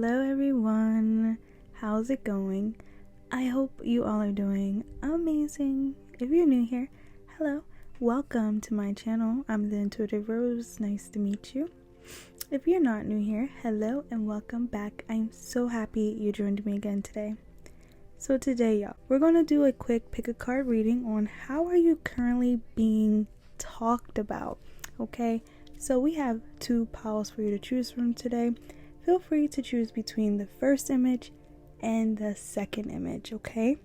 Hello everyone, how's it going? I hope you all are doing amazing. If you're new here, hello, welcome to my channel. I'm the Intuitive Rose, nice to meet you. If you're not new here, hello and welcome back. I'm so happy you joined me again today. So today, y'all, we're going to do a quick pick a card reading on how are you currently being talked about, okay? So we have two piles for you to choose from today. Feel free to choose between the first image and the second image, okay?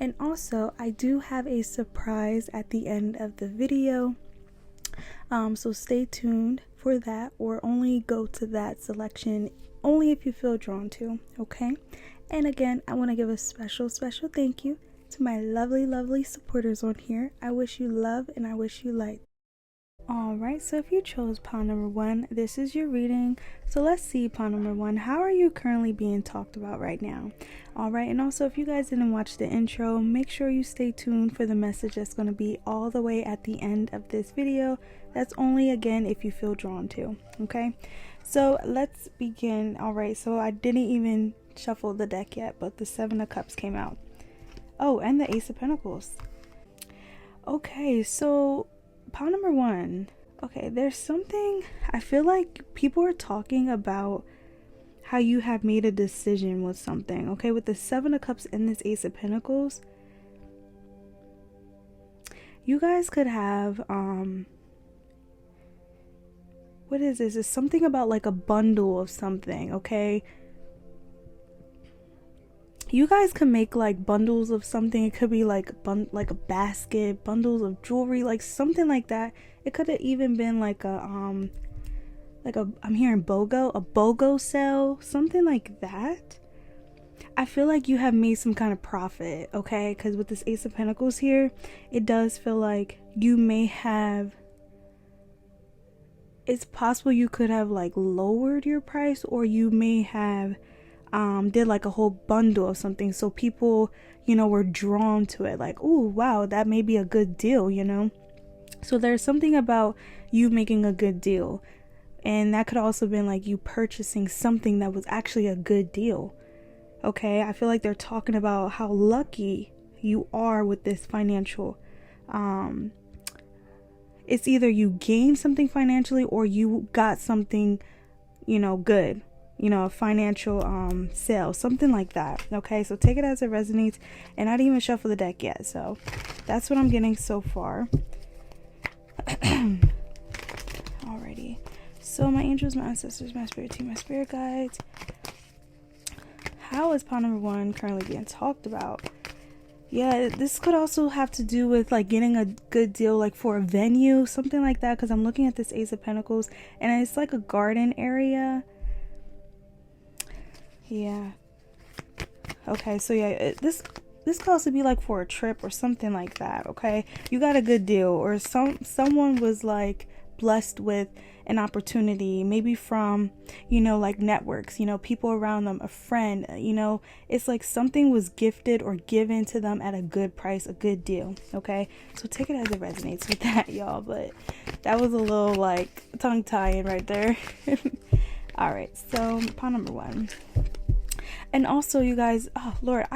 And also, I do have a surprise at the end of the video. So stay tuned for that, or only go to that selection only if you feel drawn to, okay? And again, I want to give a special thank you to my lovely supporters on here. I wish you love and I wish you light. Alright, so if you chose pile number 1, this is your reading. So let's see, pile number 1, how are you currently being talked about right now? Alright, and also if you guys didn't watch the intro, make sure you stay tuned for the message that's going to be all the way at the end of this video. That's only, again, if you feel drawn to, okay? So let's begin. Alright, so I didn't even shuffle the deck yet, but the 7 of Cups came out. Oh, and the Ace of Pentacles. Okay, so pile number 1. Okay, there's something, I feel like people are talking about how you have made a decision with something, okay? With the 7 of Cups and this Ace of Pentacles, you guys could have, what is this? It's something about like a bundle of something, okay? You guys can make like bundles of something. It could be like like a basket, bundles of jewelry, like something like that. It could have even been like a I'm hearing BOGO, a BOGO sale, something like that. I feel like you have made some kind of profit, okay? Because with this Ace of Pentacles here, it does feel like you may have, it's possible you could have like lowered your price, or you may have did like a whole bundle of something, so people, you know, were drawn to it, like, oh wow, that may be a good deal, you know. So there's something about you making a good deal, and that could also been like you purchasing something that was actually a good deal, okay? I feel like they're talking about how lucky you are with this financial, it's either you gained something financially or you got something, you know, good, you know, a financial sale, something like that, okay? So take it as it resonates, and I didn't even shuffle the deck yet, so that's what I'm getting so far. Alrighty, so my angels, my ancestors, my spirit team, my spirit guides, how is pile number 1 currently being talked about? Yeah, this could also have to do with like getting a good deal, like for a venue, something like that, because I'm looking at this Ace of Pentacles and it's like a garden area. Yeah. Okay, so yeah, this could also be like for a trip or something like that, okay? You got a good deal, or someone was like blessed with an opportunity, maybe from, you know, like networks, you know, people around them, a friend, you know, it's like something was gifted or given to them at a good price, a good deal, okay? So take it as it resonates with that, y'all, but that was a little like tongue tying right there. All right, so pile number 1. And also, you guys, oh Lord,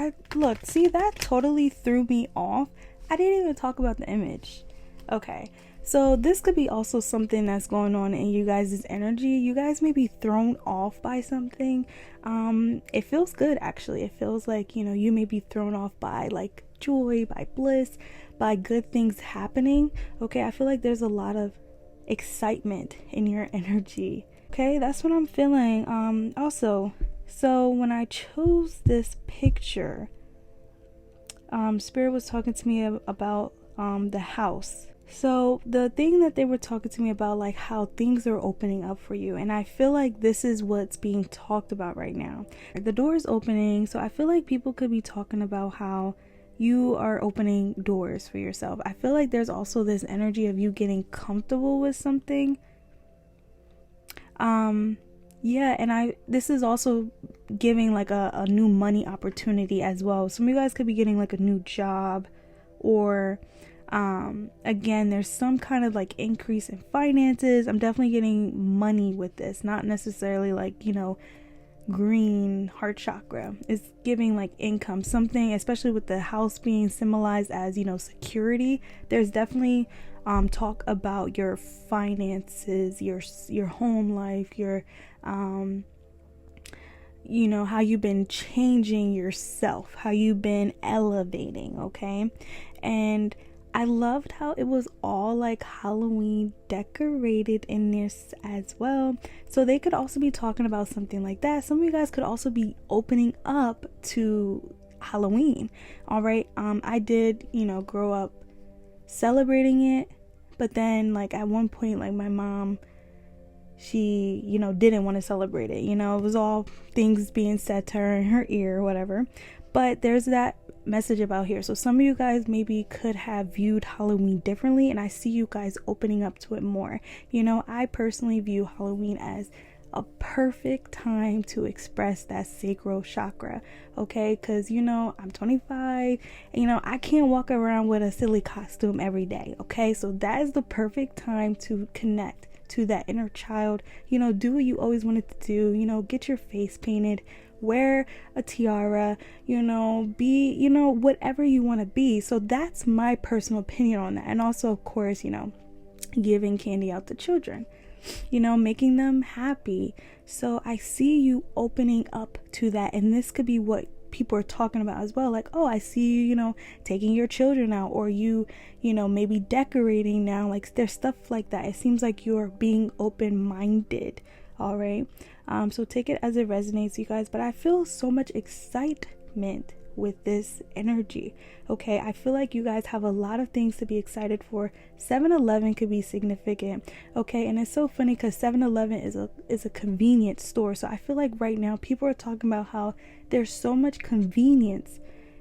see, that totally threw me off. I didn't even talk about the image. Okay, so this could be also something that's going on in you guys' energy. You guys may be thrown off by something. It feels good, actually. It feels like, you know, you may be thrown off by like joy, by bliss, by good things happening. Okay, I feel like there's a lot of excitement in your energy. Okay, that's what I'm feeling. Also, so when I chose this picture, Spirit was talking to me about the house. So the thing that they were talking to me about, like how things are opening up for you, and I feel like this is what's being talked about right now. The door is opening, so I feel like people could be talking about how you are opening doors for yourself. I feel like there's also this energy of you getting comfortable with something. Yeah, and this is also giving like a new money opportunity as well. Some of you guys could be getting like a new job, or again, there's some kind of like increase in finances. I'm definitely getting money with this, not necessarily like, you know, green heart chakra. It's giving like income, something, especially with the house being symbolized as, security. There's definitely talk about your finances, your home life, your how you've been changing yourself, how you've been elevating, okay? And I loved how it was all like Halloween decorated in this as well. So they could also be talking about something like that. Some of you guys could also be opening up to Halloween. All right. I did, grow up celebrating it. But then like at one point, like my mom, she, didn't want to celebrate it. It was all things being said to her in her ear or whatever. But there's that message about here. So some of you guys maybe could have viewed Halloween differently, and I see you guys opening up to it more. I personally view Halloween as a perfect time to express that sacral chakra, okay? Because I'm 25 and I can't walk around with a silly costume every day, okay? So that is the perfect time to connect to that inner child. Do what you always wanted to do. Get your face painted, wear a tiara, be, whatever you want to be. So that's my personal opinion on that. And also, of course, giving candy out to children, making them happy. So I see you opening up to that. And this could be what people are talking about as well. Like, oh, I see you, taking your children out, or you maybe decorating now. Like there's stuff like that. It seems like you're being open-minded. All right. So take it as it resonates, you guys. But I feel so much excitement with this energy. Okay, I feel like you guys have a lot of things to be excited for. 7-Eleven could be significant. Okay, and it's so funny because 7-Eleven is a convenience store. So I feel like right now people are talking about how there's so much convenience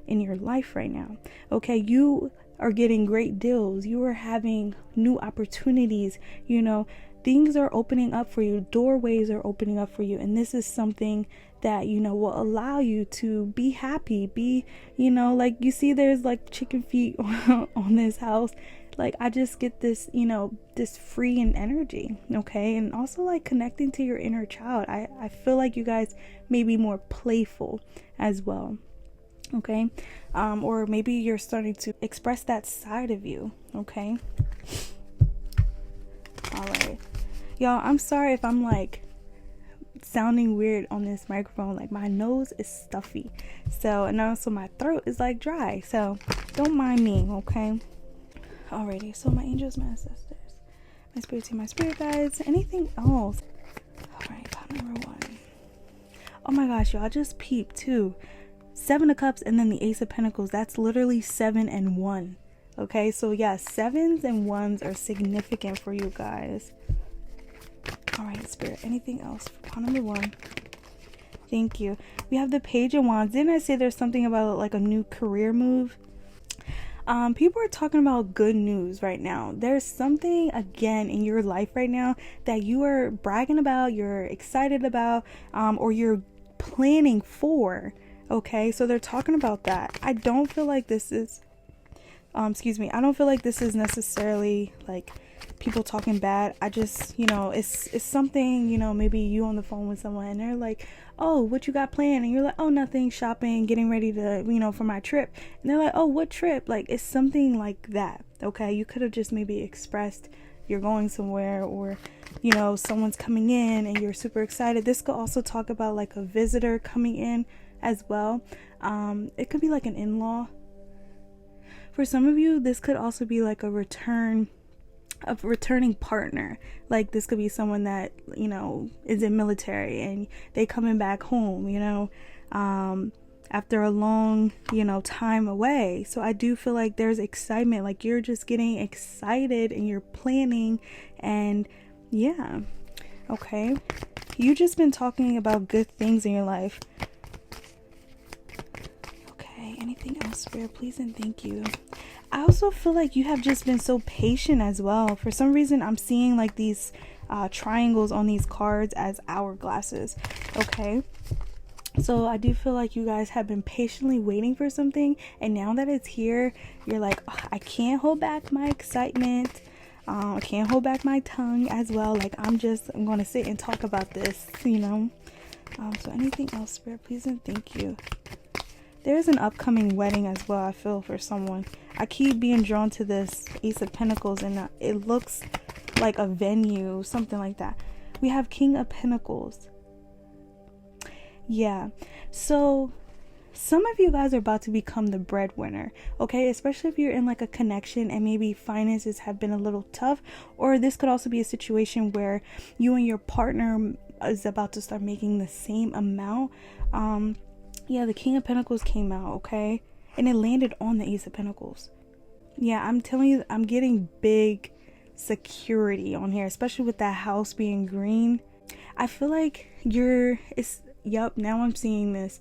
in your life right now. Okay, you are getting great deals. You are having new opportunities. Things are opening up for you. Doorways are opening up for you. And this is something that, will allow you to be happy. Be, like you see there's like chicken feet on this house. Like I just get this, this freeing energy. Okay. And also like connecting to your inner child. I feel like you guys may be more playful as well. Okay. Or maybe you're starting to express that side of you. Okay. All right. Y'all, I'm sorry if I'm like sounding weird on this microphone. Like my nose is stuffy. So, and also my throat is like dry. So don't mind me, okay? Alrighty, so my angels, my ancestors, my spirit team, my spirit guides, anything else? Alright, pile number 1. Oh my gosh, y'all, just peep too. 7 of Cups and then the Ace of Pentacles. That's literally 7 and 1. Okay, so yeah, 7s and 1s are significant for you guys. Alright, spirit, anything else for pile number 1? Thank you. We have the Page of Wands. Didn't I say there's something about like a new career move? People are talking about good news right now. There's something again in your life right now that you are bragging about, you're excited about, or you're planning for. Okay, so they're talking about that. I don't feel like this is I don't feel like this is necessarily like people talking bad. I just, it's something, maybe you on the phone with someone and they're like, oh, what you got planned? And you're like, oh, nothing, shopping, getting ready to, for my trip. And they're like, oh, what trip? Like, it's something like that. Okay, you could have just maybe expressed you're going somewhere, or someone's coming in and you're super excited. This could also talk about like a visitor coming in as well. It could be like an in-law. For some of you, this could also be like a returning partner. Like this could be someone that is in military and they coming back home after a long time away. So I do feel like there's excitement, like you're just getting excited and you're planning, and yeah, okay, you just been talking about good things in your life. Anything else, Spirit, please and thank you. I also feel like you have just been so patient as well. For some reason, I'm seeing like these triangles on these cards as hourglasses. Okay, so I do feel like you guys have been patiently waiting for something, and now that it's here, you're like, oh, I can't hold back my excitement. I can't hold back my tongue as well. Like I'm going to sit and talk about this, So anything else, Spirit, please and thank you. There's an upcoming wedding as well, I feel, for someone. I keep being drawn to this Ace of Pentacles, and it looks like a venue, something like that. We have King of Pentacles. Yeah, so some of you guys are about to become the breadwinner, okay? Especially if you're in like a connection and maybe finances have been a little tough, or this could also be a situation where you and your partner is about to start making the same amount. Yeah, the King of Pentacles came out, okay? And it landed on the Ace of Pentacles. Yeah, I'm telling you, I'm getting big security on here, especially with that house being green. I feel like yep, now I'm seeing this.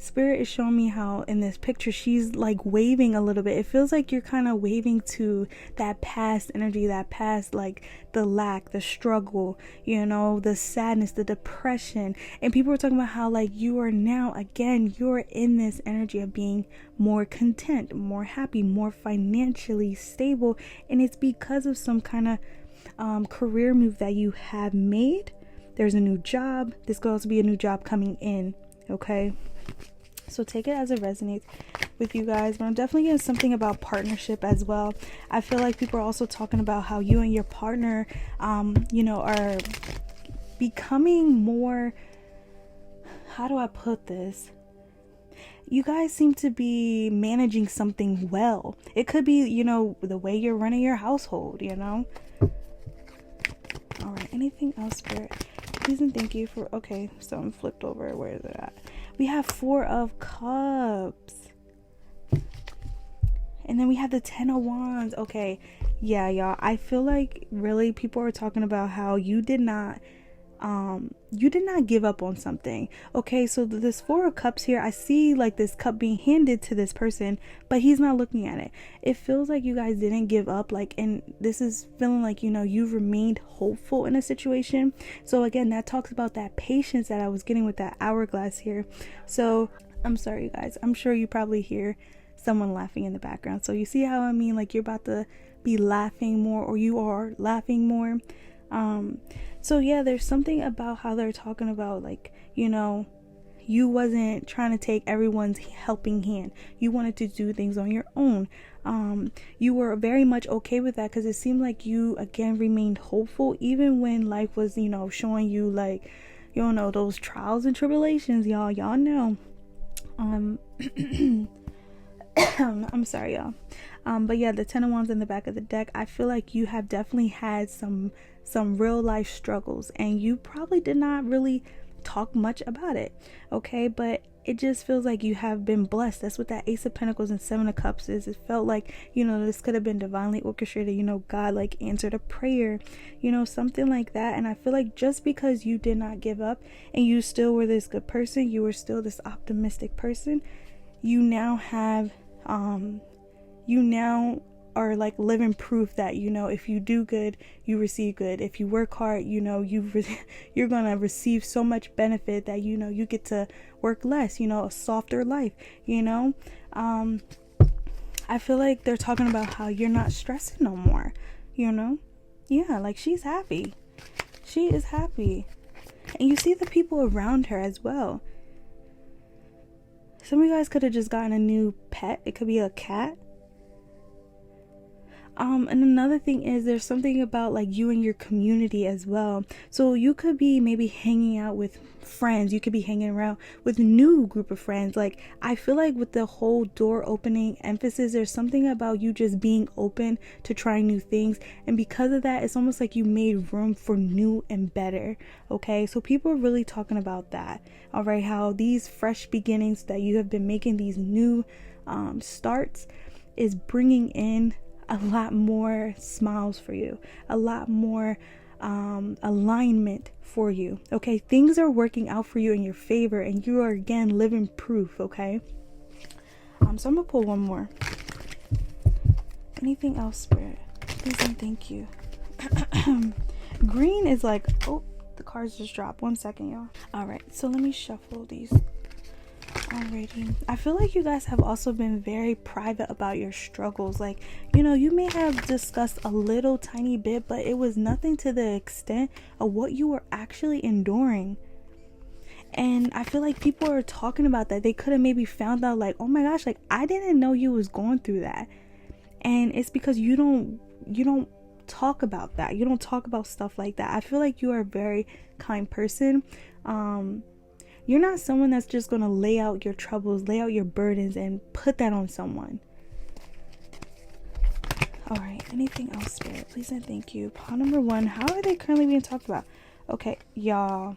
Spirit is showing me how in this picture she's like waving a little bit. It feels like you're kind of waving to that past energy, that past, like the lack, the struggle, you know, the sadness, the depression. And people are talking about how like you are now, again, you're in this energy of being more content, more happy, more financially stable. And it's because of some kind of career move that you have made. There's a new job. This could also be a new job coming in, okay? So take it as it resonates with you guys. But I'm definitely getting something about partnership as well. I feel like people are also talking about how you and your partner, you know, are becoming more, how do I put this? You guys seem to be managing something well. It could be, you know, the way you're running your household, you know? All right, anything else, Spirit? Please and thank you for, okay, so I'm flipped over. Where is it at? We have 4 of Cups. And then we have the 10 of Wands. Okay, yeah, y'all. I feel like really people are talking about how you did not give up on something. Okay, so this 4 of Cups here, I see like this cup being handed to this person, but he's not looking at it. It feels like you guys didn't give up, like, and this is feeling like, you know, you've remained hopeful in a situation. So again, that talks about that patience that I was getting with that hourglass here. So I'm sorry, you guys, I'm sure you probably hear someone laughing in the background. So you see how I mean, like you're about to be laughing more, or you are laughing more. So yeah, there's something about how they're talking about, like, you know, you wasn't trying to take everyone's helping hand. You wanted to do things on your own. You were very much okay with that, because it seemed like you again remained hopeful even when life was, you know, showing you like, you know, those trials and tribulations, y'all know. I'm sorry, y'all. But yeah, the 10 of Wands in the back of the deck, I feel like you have definitely had some real life struggles, and you probably did not really talk much about it, okay? But it just feels like you have been blessed. That's what that Ace of Pentacles and 7 of Cups is. It felt like, you know, this could have been divinely orchestrated, you know, God like answered a prayer, you know, something like that. And I feel like just because you did not give up and you still were this good person, you were still this optimistic person, you now have you now are like living proof that, you know, if you do good, you receive good. If you work hard, you know, you're gonna receive so much benefit that, you know, you get to work less, you know, a softer life, you know. I feel like they're talking about how you're not stressing no more, you know. Yeah, like she's happy. She is happy. And you see the people around her as well. Some of you guys could have just gotten a new pet. It could be a cat. And another thing is there's something about like you and your community as well. So you could be maybe hanging out with friends. You could be hanging around with a new group of friends. Like, I feel like with the whole door opening emphasis, there's something about you just being open to trying new things. And because of that, it's almost like you made room for new and better. Okay, so people are really talking about that. All right, how these fresh beginnings that you have been making, these new starts, is bringing in a lot more smiles for you, a lot more alignment for you. Okay, things are working out for you in your favor, and you are again living proof. Okay, so I'm gonna pull one more. Anything else, Spirit? Please and thank you. Green is like, oh, the cards just dropped. 1 second, y'all. All right, so let me shuffle these. Alrighty, I feel like you guys have also been very private about your struggles. Like, you know, you may have discussed a little tiny bit, but it was nothing to the extent of what you were actually enduring. And I feel like people are talking about that. They could have maybe found out like, oh my gosh, like I didn't know you was going through that. And it's because you don't talk about that. You don't talk about stuff like that. I feel like you are a very kind person. You're not someone that's just going to lay out your troubles, lay out your burdens and put that on someone. All right, anything else, Spirit? Please and thank you. Pawn number 1, how are they currently being talked about? Okay, y'all.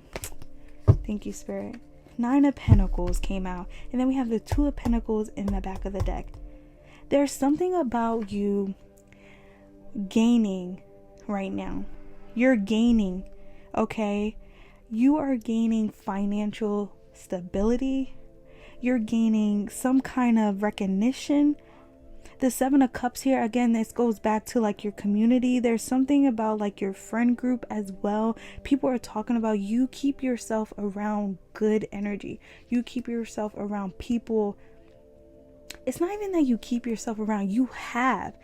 Thank you, Spirit. 9 of Pentacles came out. And then we have the 2 of Pentacles in the back of the deck. There's something about you gaining right now. You're gaining, okay? You are gaining financial stability. You're gaining some kind of recognition. The 7 of Cups here, again, this goes back to like your community. There's something about like your friend group as well. People are talking about you keep yourself around good energy. You keep yourself around people. It's not even that you keep yourself around. You have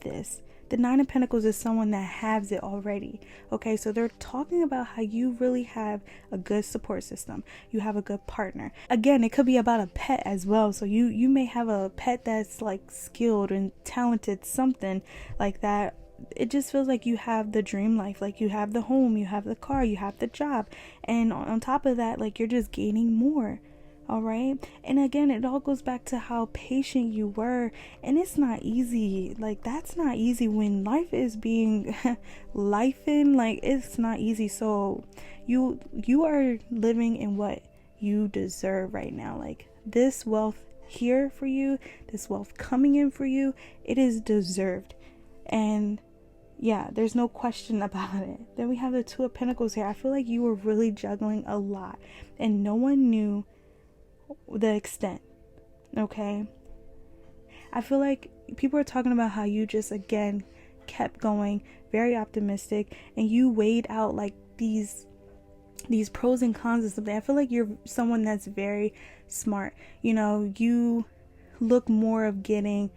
this. The 9 of Pentacles is someone that has it already. Okay, so they're talking about how you really have a good support system. You have a good partner. Again, it could be about a pet as well. So you may have a pet that's like skilled and talented, something like that. It just feels like you have the dream life. Like you have the home, you have the car, you have the job. And on top of that, like you're just gaining more. All right. And again, it all goes back to how patient you were. And it's not easy. Like, that's not easy when life is being lifing. Like, it's not easy. So you are living in what you deserve right now. Like, this wealth here for you, this wealth coming in for you, it is deserved. And yeah, there's no question about it. Then we have the 2 of Pentacles here. I feel like you were really juggling a lot and no one knew the extent. Okay, I feel like people are talking about how you just again kept going, very optimistic, and you weighed out like these pros and cons of something. I feel like you're someone that's very smart. You know, you look more of getting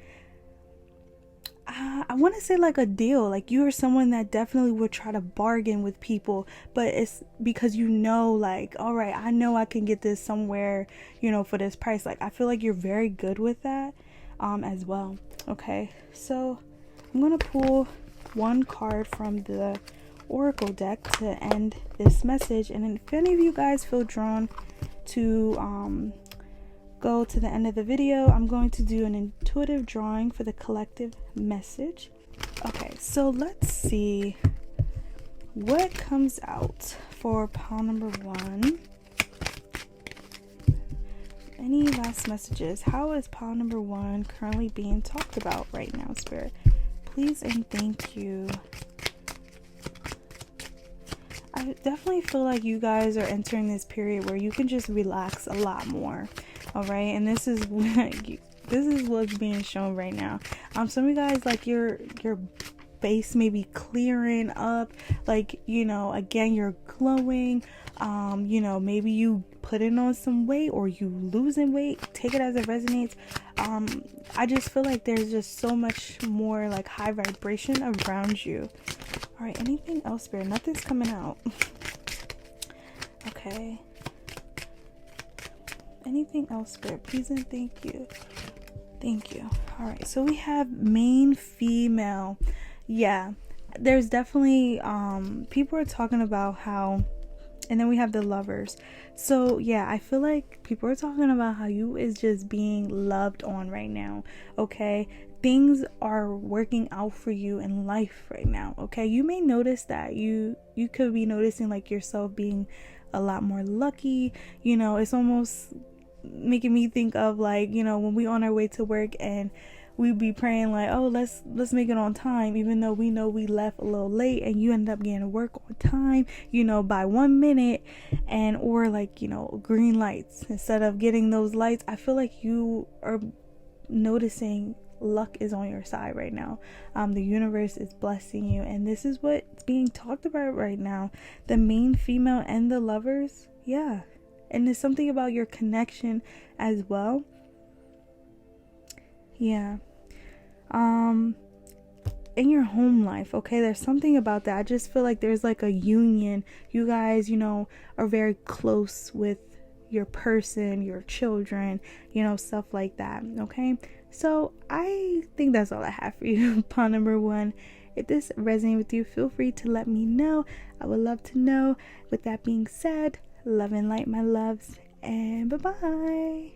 I want to say like a deal. Like you are someone that definitely would try to bargain with people, but it's because you know, like, all right, I know I can get this somewhere, you know, for this price. Like I feel like you're very good with that as well. Okay, so I'm gonna pull one card from the Oracle deck to end this message, and if any of you guys feel drawn to go to the end of the video, I'm going to do an intuitive drawing for the collective message. Okay, so let's see what comes out for pile number 1. Any last messages? How is pile number 1 currently being talked about right now, Spirit? Please and thank you. I definitely feel like you guys are entering this period where you can just relax a lot more. All right, and this is what's being shown right now. Some of you guys, like your base may be clearing up, like, you know, again, you're glowing. You know, maybe you putting on some weight or you losing weight. Take it as it resonates. I just feel like there's just so much more like high vibration around you. All right, anything else, Spirit? Nothing's coming out. Okay. Anything else, Spirit? Please and thank you. Thank you. All right, so we have main female. Yeah, there's definitely people are talking about how, and then we have the Lovers. So yeah, I feel like people are talking about how you is just being loved on right now. Okay, things are working out for you in life right now. Okay, you may notice that you could be noticing like yourself being a lot more lucky. You know, it's almost making me think of like, you know, when we on our way to work and we be praying like, oh, let's make it on time, even though we know we left a little late, and you end up getting to work on time, you know, by 1 minute, and or like, you know, green lights instead of getting those lights. I feel like you are noticing luck is on your side right now. The universe is blessing you, and this is what's being talked about right now. The main female and the Lovers. Yeah, and there's something about your connection as well. Yeah. in your home life, okay? There's something about that. I just feel like there's like a union. You guys, are very close with your person, your children, stuff like that, okay? So I think that's all I have for you. Pawn number 1. If this resonates with you, feel free to let me know. I would love to know. With that being said, love and light, my loves, and bye-bye.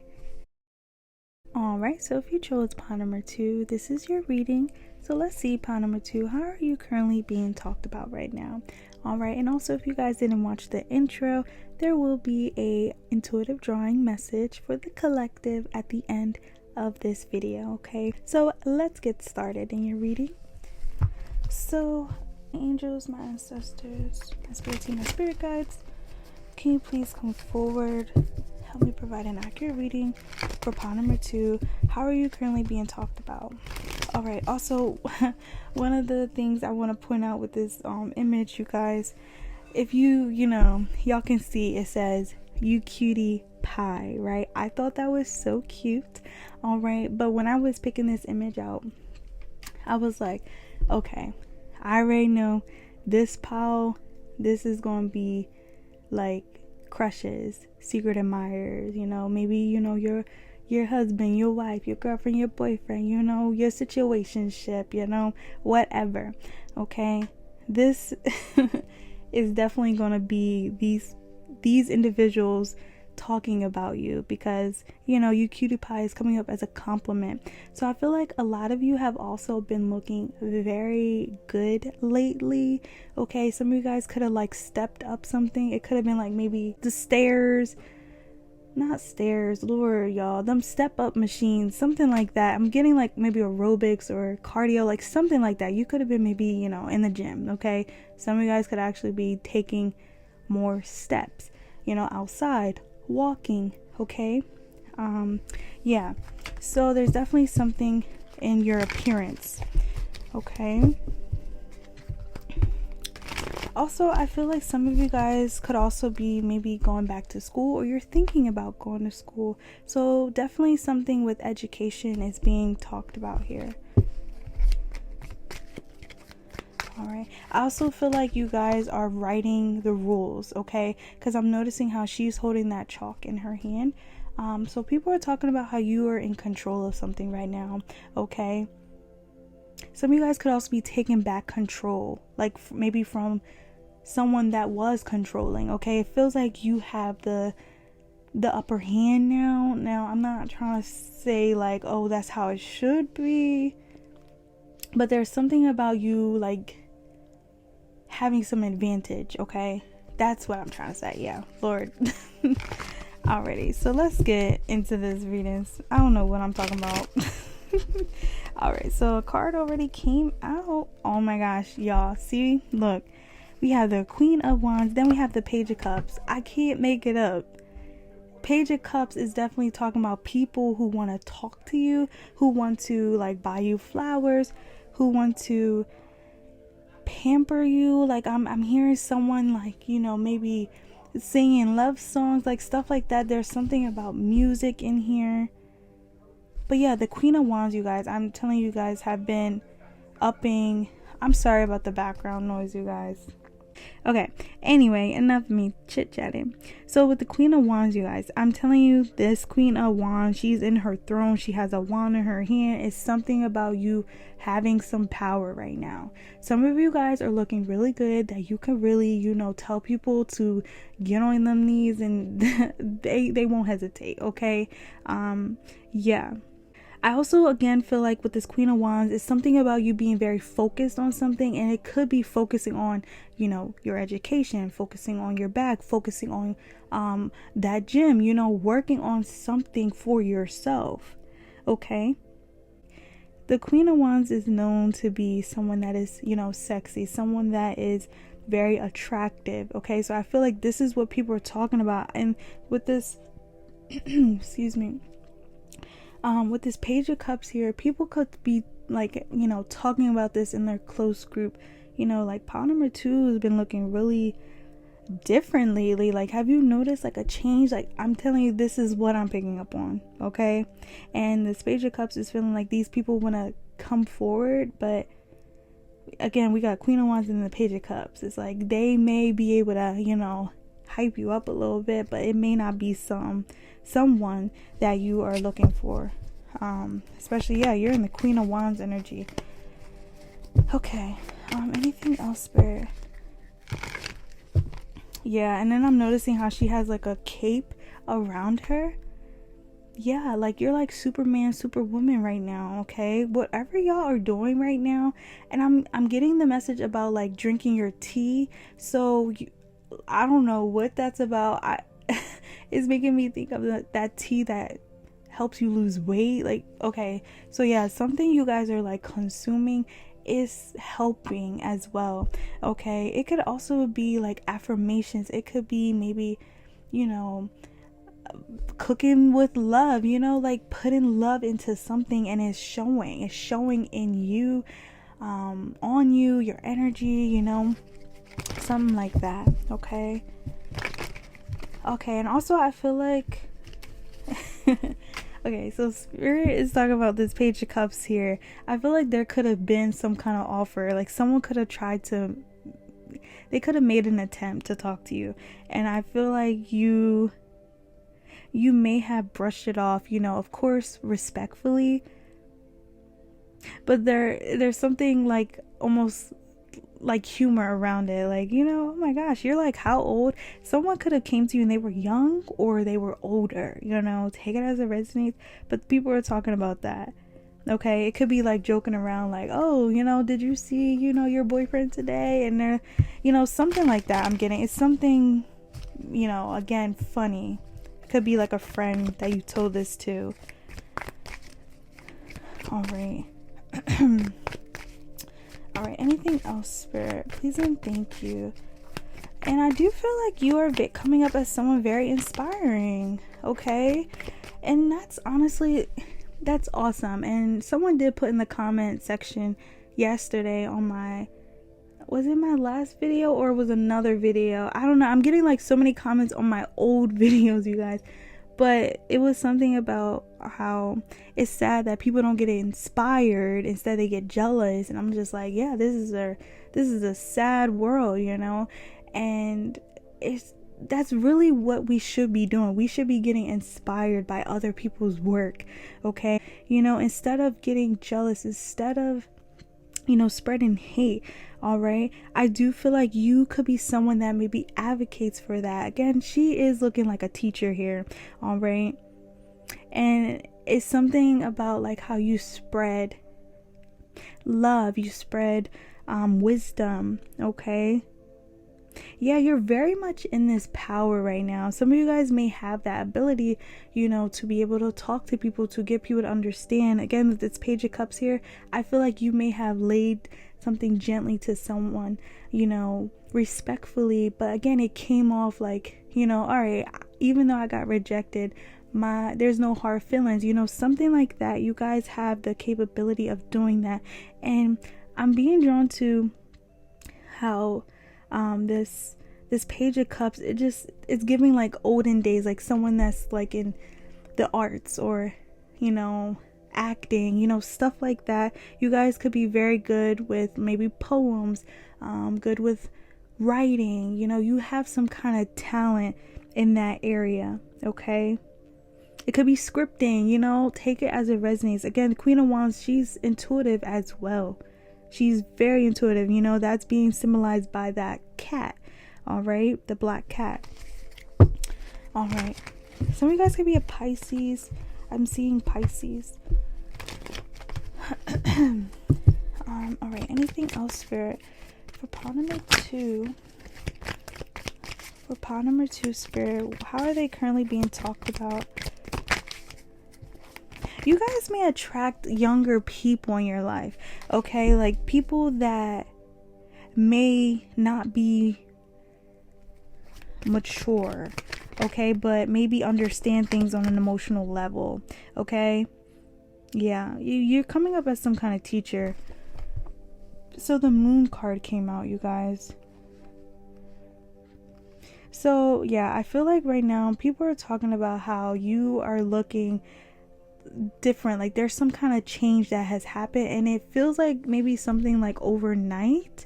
Alright, so if you chose pawn number 2, this is your reading. So let's see, pawn number 2, how are you currently being talked about right now? Alright, and also if you guys didn't watch the intro, there will be a intuitive drawing message for the collective at the end of this video, okay? So let's get started in your reading. So, angels, my ancestors, my spirit team, my spirit guides, can you please come forward? Help me provide an accurate reading for pawn number 2. How are you currently being talked about? Alright, also, one of the things I want to point out with this image, you guys, if y'all can see, it says, "You cutie pie," right? I thought that was so cute. Alright, but when I was picking this image out, I was like, okay, I already know this pile, this is going to be like crushes, secret admirers, maybe, your husband, your wife, your girlfriend, your boyfriend, your situationship, whatever, okay? This is definitely going to be these individuals talking about you because, you cutie pie is coming up as a compliment. So I feel like a lot of you have also been looking very good lately, okay? Some of you guys could have like stepped up something. It could have been like maybe the stairs, not stairs, Lord, y'all, them step up machines, something like that. I'm getting like maybe aerobics or cardio, like something like that. You could have been maybe, in the gym, okay? Some of you guys could actually be taking more steps, outside, walking, okay? Yeah, so there's definitely something in your appearance, okay? Also, I feel like some of you guys could also be maybe going back to school, or you're thinking about going to school. So definitely something with education is being talked about here. Alright, I also feel like you guys are writing the rules, okay? Because I'm noticing how she's holding that chalk in her hand. So people are talking about how you are in control of something right now, okay? Some of you guys could also be taking back control, like maybe from someone that was controlling, okay? It feels like you have the upper hand now. Now, I'm not trying to say like, oh, that's how it should be, but there's something about you like having some advantage, okay? That's what I'm trying to say. Yeah, Lord. Alrighty, so let's get into this readings. I don't know what I'm talking about. Alright, so a card already came out. Oh my gosh, y'all, see, look, we have the Queen of Wands, then we have the Page of Cups. I can't make it up. Page of Cups is definitely talking about people who want to talk to you, who want to like buy you flowers, who want to pamper you. Like I'm hearing someone like, maybe singing love songs, like stuff like that. There's something about music in here. But yeah, the Queen of Wands, you guys, I'm telling you guys, have been upping. I'm sorry about the background noise, you guys. Okay, anyway, enough of me chit-chatting. So with the Queen of Wands, you guys, I'm telling you, this Queen of Wands, she's in her throne. She has a wand in her hand. It's something about you having some power right now. Some of you guys are looking really good, that you can really, tell people to get on them knees, and they won't hesitate, okay? Yeah. I also, again, feel like with this Queen of Wands, it's something about you being very focused on something, and it could be focusing on, your education, focusing on your bag, focusing on that gym, working on something for yourself, okay? The Queen of Wands is known to be someone that is, sexy, someone that is very attractive, okay? So I feel like this is what people are talking about, and with this, excuse me, with this Page of Cups here, people could be like, talking about this in their close group. Like pile number 2 has been looking really different lately. Like, have you noticed like a change? Like, I'm telling you, this is what I'm picking up on, okay? And this Page of Cups is feeling like these people want to come forward, but again, we got Queen of Wands and the Page of Cups. It's like they may be able to, you know, hype you up a little bit, but it may not be someone that you are looking for. Especially, yeah, you're in the Queen of Wands energy. Okay. Anything else, Spirit? Yeah, and then I'm noticing how she has like a cape around her. Yeah, like you're like Superman, Superwoman right now, okay? Whatever y'all are doing right now, and I'm getting the message about like drinking your tea. So I don't know what that's about. It's making me think of that tea that helps you lose weight. Like, okay, so yeah, something you guys are like consuming is helping as well. Okay, it could also be like affirmations. It could be maybe, you know, cooking with love, you know, like putting love into something, and it's showing in you, on you, your energy, you know, something like that. Okay, and also I feel like okay, so Spirit is talking about this Page of Cups here. I feel like there could have been some kind of offer. Like someone could have they could have made an attempt to talk to you. And I feel like you may have brushed it off, you know, of course, respectfully. But there's something like almost like humor around it, like, you know, oh my gosh, you're like how old? Someone could have came to you and they were young or they were older, you know, take it as it resonates. But people are talking about that. Okay, it could be like joking around, like, oh, you know, did you see, you know, your boyfriend today? And they're, you know, something like that. I'm getting, it's something, you know, again, funny. It could be like a friend that you told this to. All right. All right, anything else, Spirit? Please and thank you. And I do feel like you are coming up as someone very inspiring, okay? And that's honestly, that's awesome. And someone did put in the comment section yesterday on was it my last video or was another video? I don't know. I'm getting like so many comments on my old videos, you guys. But it was something about how it's sad that people don't get inspired, instead they get jealous. And I'm just like, yeah, this is a sad world, you know. And that's really what we should be doing. We should be getting inspired by other people's work, okay? You know, instead of getting jealous, instead of, you know, spreading hate. All right, I do feel like you could be someone that maybe advocates for that. Again, she is looking like a teacher here. All right, and it's something about like how you spread love, you spread wisdom. Okay, yeah, you're very much in this power right now. Some of you guys may have that ability, you know, to be able to talk to people, to get people to understand. Again, with this Page of Cups here, I feel like you may have laid something gently to someone, you know, respectfully. But again, it came off like, you know, all right, even though I got rejected, there's no hard feelings, you know, something like that. You guys have the capability of doing that. And I'm being drawn to how this Page of Cups, it's giving like olden days, like someone that's like in the arts or, you know, acting, you know, stuff like that. You guys could be very good with maybe poems, good with writing, you know, you have some kind of talent in that area. Okay, it could be scripting, you know, take it as it resonates. Again, Queen of Wands, she's intuitive as well. She's very intuitive, you know, that's being symbolized by that cat. All right, the black cat. All right, some of you guys could be a Pisces. I'm seeing Pisces. All right, anything else, Spirit? For pile number 2. For pile number 2, Spirit, how are they currently being talked about? You guys may attract younger people in your life, okay? Like people that may not be mature, okay, but maybe understand things on an emotional level, okay? Yeah, you're coming up as some kind of teacher. So the Moon card came out, you guys. So yeah, I feel like right now people are talking about how you are looking different. Like there's some kind of change that has happened, and it feels like maybe something like overnight.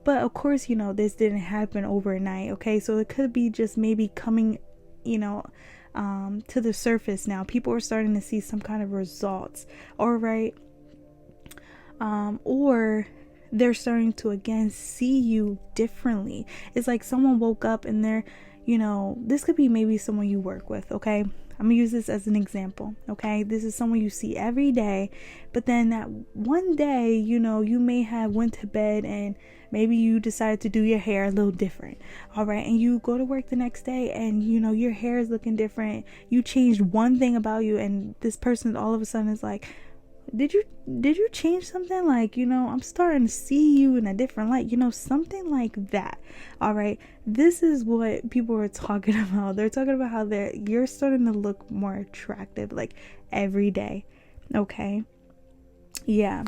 But of course, you know, this didn't happen overnight. Okay, so it could be just maybe coming, you know, to the surface now. People are starting to see some kind of results. All right. Or they're starting to again see you differently. It's like someone woke up and they're, you know, this could be maybe someone you work with. Okay, I'm gonna use this as an example. Okay, this is someone you see every day, but then that one day, you know, you may have went to bed and maybe you decided to do your hair a little different. All right, and you go to work the next day and, you know, your hair is looking different. You changed one thing about you, and this person all of a sudden is like, did you change something? Like, you know, I'm starting to see you in a different light, you know, something like that. All right, this is what people are talking about. They're talking about how you're starting to look more attractive, like every day. Okay, yeah,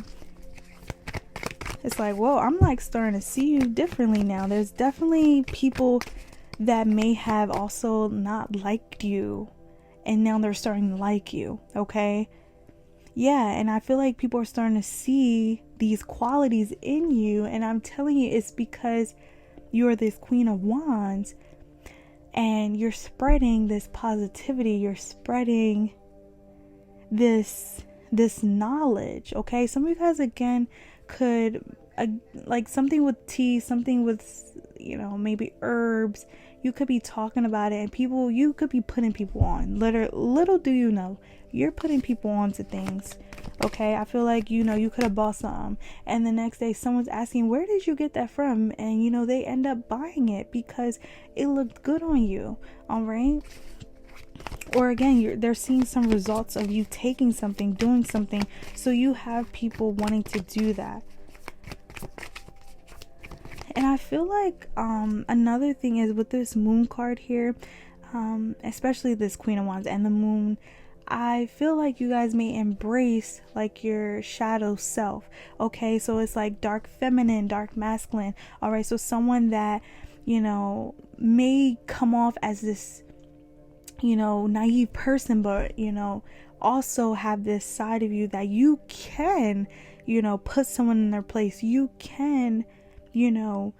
it's like, whoa, I'm like starting to see you differently now. There's definitely people that may have also not liked you, and now they're starting to like you. Okay, yeah, and I feel like people are starting to see these qualities in you, and I'm telling you, it's because you're this Queen of Wands, and you're spreading this positivity, you're spreading this knowledge. Okay, some of you guys again could like something with tea, something with, you know, maybe herbs. You could be talking about it, and you could be putting people on. Little do you know, you're putting people on to things. Okay, I feel like, you know, you could have bought something, and the next day someone's asking, where did you get that from? And, you know, they end up buying it because it looked good on you. All right. Or again, they're seeing some results of you taking something, doing something, so you have people wanting to do that. And I feel like another thing is with this moon card here, especially this Queen of Wands and the moon, I feel like you guys may embrace like your shadow self. Okay, so it's like dark feminine, dark masculine. All right, so someone that, you know, may come off as this, you know, naive person, but, you know, also have this side of you that you can, you know, put someone in their place. You can, you know,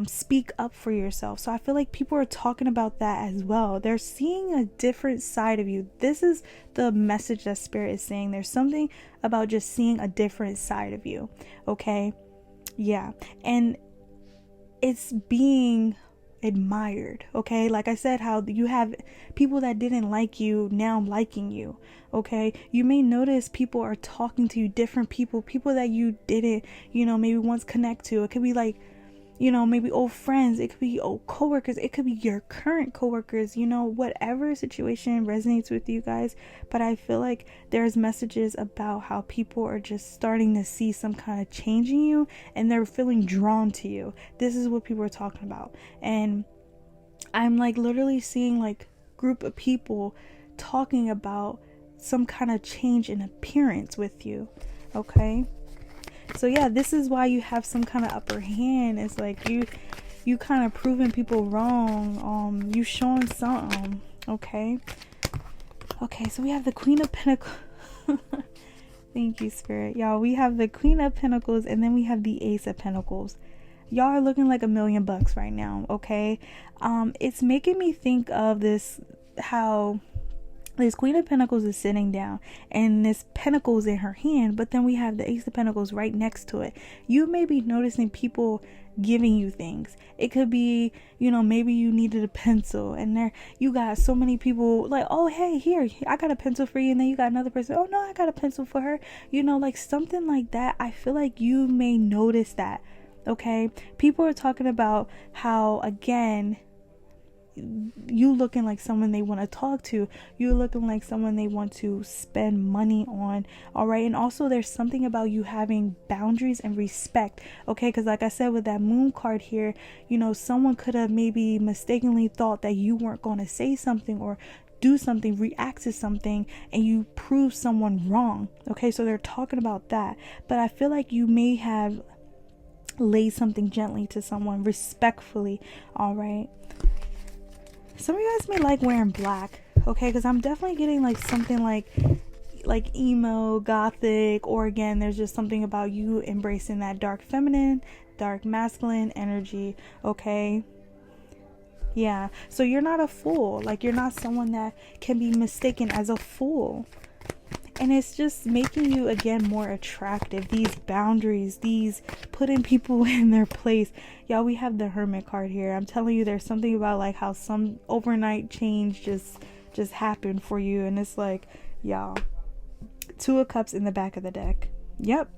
speak up for yourself. So I feel like people are talking about that as well. They're seeing a different side of you. This is the message that Spirit is saying. There's something about just seeing a different side of you. Okay, yeah, and it's being admired. Okay, like I said, how you have people that didn't like you now liking you. Okay, you may notice people are talking to you, different people that you didn't, you know, maybe once connect to. It could be like, you know, maybe old friends, it could be old coworkers, it could be your current coworkers, you know, whatever situation resonates with you guys. But I feel like there's messages about how people are just starting to see some kind of change in you, and they're feeling drawn to you. This is what people are talking about. And I'm like literally seeing like group of people talking about some kind of change in appearance with you. Okay, so yeah, this is why you have some kind of upper hand. It's like you kind of proving people wrong. You showing something. Okay, so we have the Queen of Pentacles. Thank you, Spirit. Y'all, we have the Queen of Pentacles, and then we have the Ace of Pentacles. Y'all are looking like $1,000,000 right now. Okay, it's making me think of this, how this Queen of Pentacles is sitting down and this Pentacles in her hand, but then we have the Ace of Pentacles right next to it. You may be noticing people giving you things. It could be, you know, maybe you needed a pencil, and there you got so many people like, oh, hey, here, I got a pencil for you. And then you got another person, oh no, I got a pencil for her, you know, like something like that. I feel like you may notice that. Okay, people are talking about how, again, you looking like someone they want to talk to, you looking like someone they want to spend money on. All right, and also there's something about you having boundaries and respect. Okay, because like I said, with that moon card here, you know, someone could have maybe mistakenly thought that you weren't going to say something or do something, react to something, and you prove someone wrong. Okay, so they're talking about that. But I feel like you may have laid something gently to someone, respectfully. All right, some of you guys may like wearing black. Okay, because I'm definitely getting like something like like emo, gothic, or again, there's just something about you embracing that dark feminine, dark masculine energy, okay? Yeah, so you're not a fool. Like, you're not someone that can be mistaken as a fool. And it's just making you, again, more attractive. These boundaries, these putting people in their place. Y'all, we have the Hermit card here. I'm telling you, there's something about like how some overnight change just happened for you. And it's like, y'all, 2 of Cups in the back of the deck. Yep.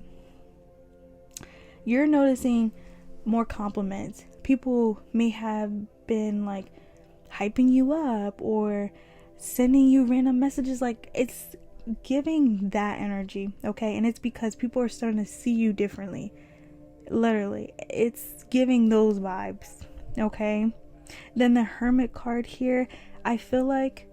You're noticing more compliments. People may have been like hyping you up or sending you random messages. Like, it's giving that energy, okay? And it's because people are starting to see you differently. Literally, it's giving those vibes, okay? Then the Hermit card here, I feel like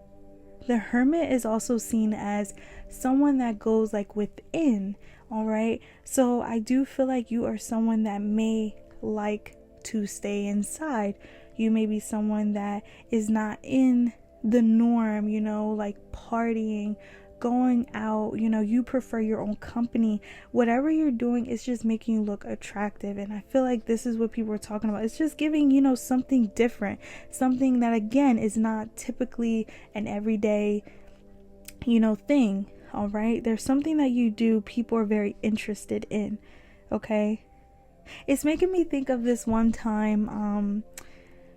the Hermit is also seen as someone that goes like within, all right? So I do feel like you are someone that may like to stay inside. You may be someone that is not in the norm, you know, like partying, going out, you know, you prefer your own company. Whatever you're doing is just making you look attractive. And I feel like this is what people are talking about. It's just giving, you know, something different, something that again is not typically an everyday, you know, thing. All right, there's something that you do people are very interested in, okay? It's making me think of this one time,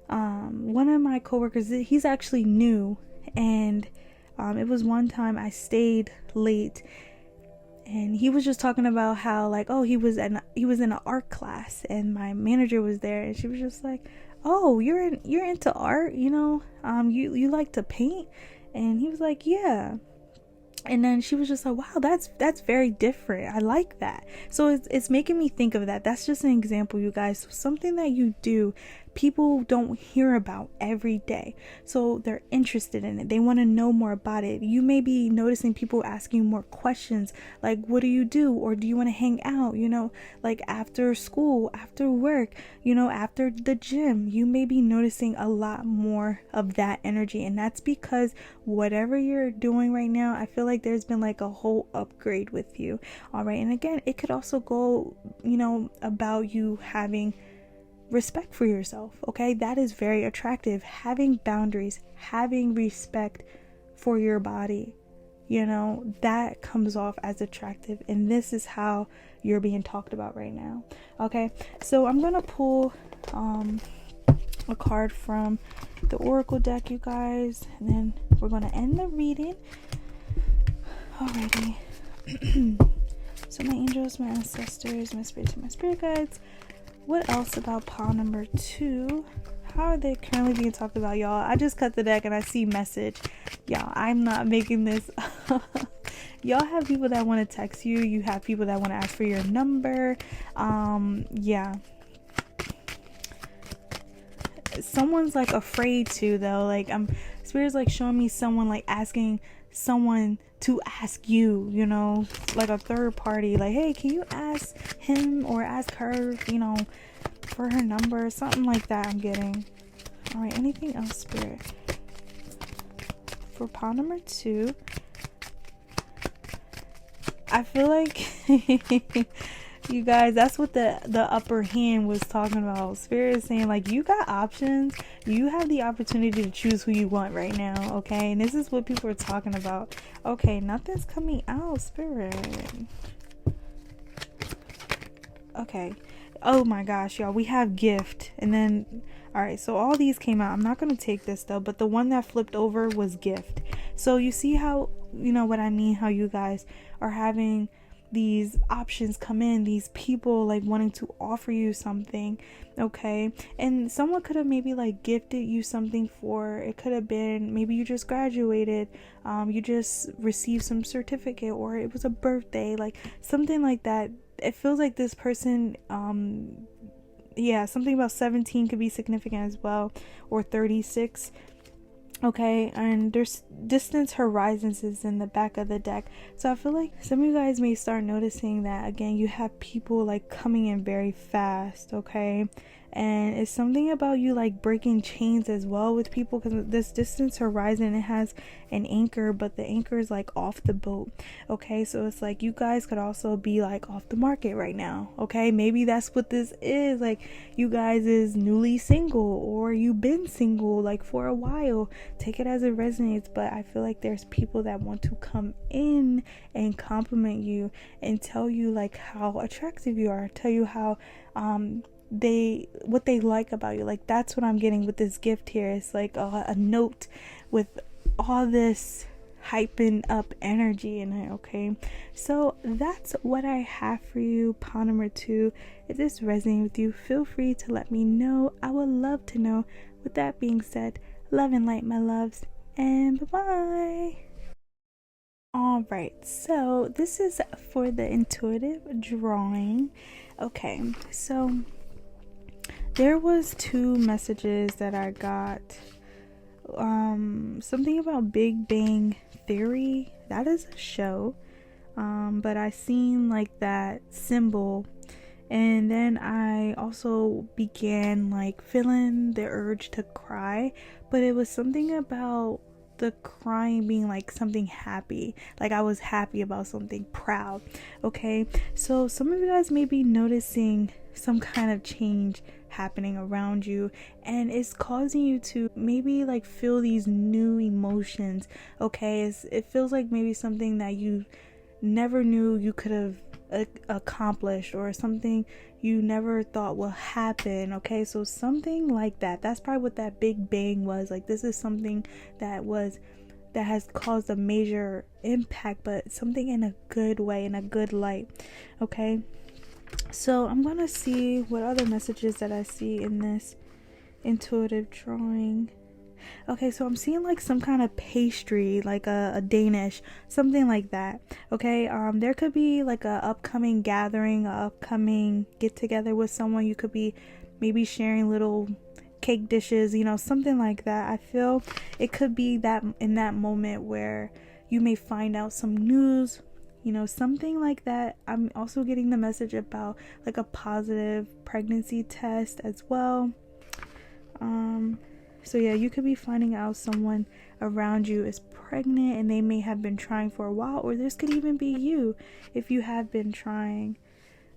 one of my coworkers, he's actually new, and it was one time I stayed late, and he was just talking about how like, oh, he was in an art class, and my manager was there, and she was just like, oh, you're into art, you know, you like to paint? And he was like, yeah. And then she was just like, wow, that's very different. I like that. So it's making me think of that. That's just an example, you guys. So something that you do, people don't hear about every day. So they're interested in it. They want to know more about it. You may be noticing people asking more questions like, what do you do? Or do you want to hang out? You know, like after school, after work, you know, after the gym. You may be noticing a lot more of that energy. And that's because whatever you're doing right now, I feel like there's been like a whole upgrade with you. All right. And again, it could also go, you know, about you having respect for yourself, okay? That is very attractive. Having boundaries, having respect for your body, you know, that comes off as attractive. And this is how you're being talked about right now, okay? So I'm gonna pull a card from the Oracle deck, you guys, and then we're gonna end the reading. Alrighty. So my angels, my ancestors, my spirits, and my spirit guides, what else about pile number 2? How are they currently being talked about, y'all? I just cut the deck and I see message. Y'all, I'm not making this Y'all have people that want to text you. You have people that want to ask for your number. Yeah. Someone's like afraid to, though. Like, Spirit's like showing me someone like asking someone to ask you, you know, like a third party, like, hey, can you ask him or ask her, you know, for her number, something like that. I'm getting. All right, anything else, Spirit? For pile number 2, I feel like you guys, that's what the upper hand was talking about. Spirit is saying, like, you got options. You have the opportunity to choose who you want right now, okay? And this is what people are talking about. Okay, nothing's coming out, Spirit. Okay. Oh my gosh, y'all. We have gift. And then, all right, so all these came out. I'm not going to take this, though. But the one that flipped over was gift. So you see how, you know what I mean? How you guys are having these options come in, these people like wanting to offer you something, okay? And someone could have maybe like gifted you something for, it could have been maybe you just graduated, you just received some certificate, or it was a birthday, like something like that. It feels like this person, yeah, something about 17 could be significant as well, or 36. Okay, and there's distance horizons is in the back of the deck. So I feel like some of you guys may start noticing that, again, you have people like coming in very fast, okay? and it's something about you like breaking chains as well with people, because this distance horizon, it has an anchor, but the anchor is like off the boat. Okay, so it's like you guys could also be like off the market right now. Okay, maybe that's what this is. Like you guys is newly single, or you've been single like for a while. Take it as it resonates, but I feel like there's people that want to come in and compliment you and tell you like how attractive you are, tell you how what they like about you. Like that's what I'm getting with this gift here. It's like a note with all this hyping up energy in it. Okay, so that's what I have for you. Pawn number 2. If this resonates with you, feel free to let me know. I would love to know. With that being said, love and light, my loves, and bye-bye. All right, so this is for the intuitive drawing. Okay, so there was 2 messages that I got. Something about Big Bang Theory. That is a show. But I seen like that symbol, and then I also began like feeling the urge to cry, but it was something about the crying being like something happy, like I was happy about something, proud. Okay, so some of you guys may be noticing some kind of change happening around you, and it's causing you to maybe like feel these new emotions. Okay, it feels like maybe something that you never knew you could have accomplished, or something you never thought will happen. Okay, so something like that. That's probably what that big bang was. Like this is something that has caused a major impact, but something in a good way, in a good light. Okay, so I'm gonna see what other messages that I see in this intuitive drawing. Okay, so I'm seeing like some kind of pastry, like a Danish, something like that. Okay, there could be like a upcoming gathering, a upcoming get together with someone. You could be maybe sharing little cake dishes, something like that. I feel it could be that in that moment where you may find out some news, something like that. I'm also getting the message about like a positive pregnancy test as well. So yeah, you could be finding out someone around you is pregnant, and they may have been trying for a while, or this could even be you if you have been trying.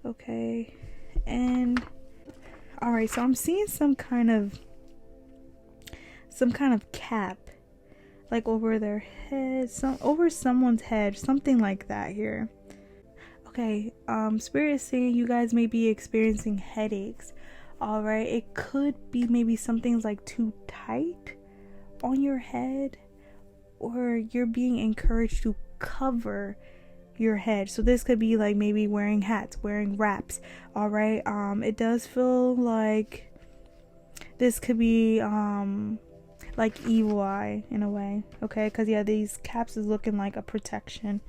Okay, and all right, so I'm seeing some kind of cap, like over their head, over someone's head, something like that here. Okay, Spirit is saying you guys may be experiencing headaches. All right, it could be maybe something's like too tight on your head, or you're being encouraged to cover your head. So this could be like maybe wearing hats, wearing wraps. All right, it does feel like this could be like evil eye in a way. Okay, because yeah, these caps is looking like a protection.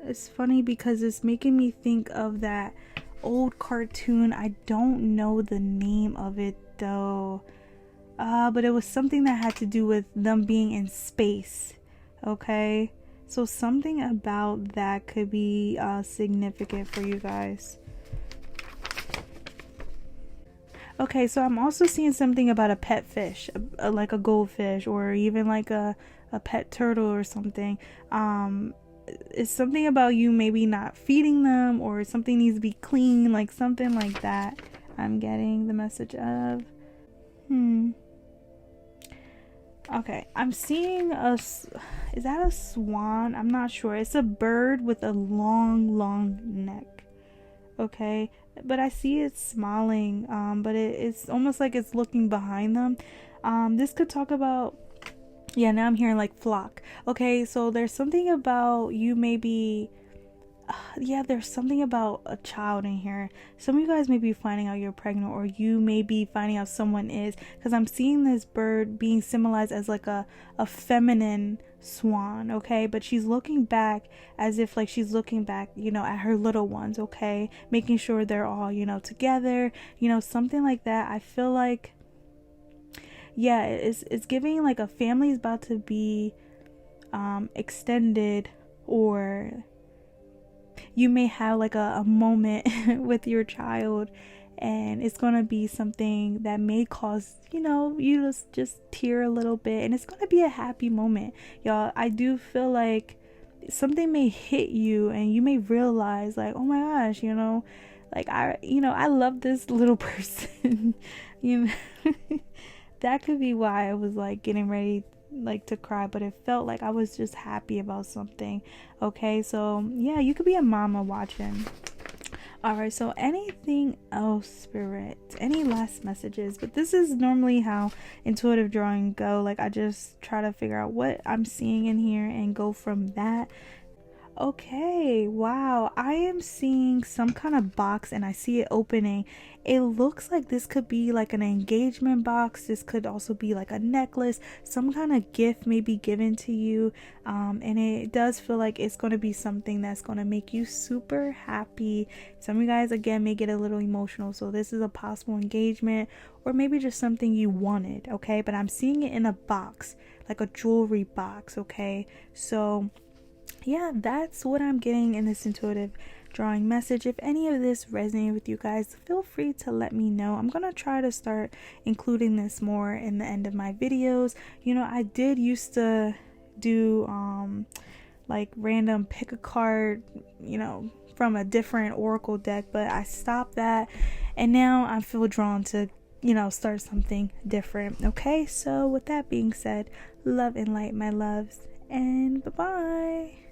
It's funny because it's making me think of that old cartoon. I don't know the name of it though, but it was something that had to do with them being in space. Okay, so something about that could be significant for you guys. Okay, so I'm also seeing something about a pet fish, like a goldfish, or even like a pet turtle or something. It's something about you maybe not feeding them, or something needs to be clean, like something like that. I'm getting the message of. Okay, I'm seeing is that a swan? I'm not sure. It's a bird with a long neck. Okay, but I see it smiling, but it's almost like it's looking behind them. This could talk about, yeah, now I'm hearing like flock. Okay, so there's something about you maybe, yeah, there's something about a child in here. Some of you guys may be finding out you're pregnant, or you may be finding out someone is, because I'm seeing this bird being symbolized as like a feminine swan. Okay, but she's looking back as if like she's looking back, at her little ones. Okay, making sure they're all, together, something like that. I feel like, yeah, it's giving like a family is about to be extended, or you may have like a moment with your child, and it's gonna be something that may cause, you know, you just tear a little bit, and it's gonna be a happy moment, y'all. I do feel like something may hit you and you may realize like, oh my gosh, you know, like I love this little person. You know. That could be why I was like getting ready like to cry, but it felt like I was just happy about something. Okay, so yeah, you could be a mama watching. Alright, so anything else, Spirit? Any last messages? But this is normally how intuitive drawing go. Like, I just try to figure out what I'm seeing in here and go from that. Okay, wow, I am seeing some kind of box and I see it opening. It looks like this could be like an engagement box. This could also be like a necklace. Some kind of gift may be given to you. And it does feel like it's going to be something that's going to make you super happy. Some of you guys, again, may get a little emotional. So this is a possible engagement or maybe just something you wanted, okay? But I'm seeing it in a box, like a jewelry box, okay? So yeah, that's what I'm getting in this intuitive drawing message. If any of this resonated with you guys, feel free to let me know. I'm gonna try to start including this more in the end of my videos. You know, I did used to do like random pick a card, you know, from a different oracle deck, but I stopped that and now I feel drawn to, you know, start something different. Okay, so with that being said, love and light, my loves, and bye-bye.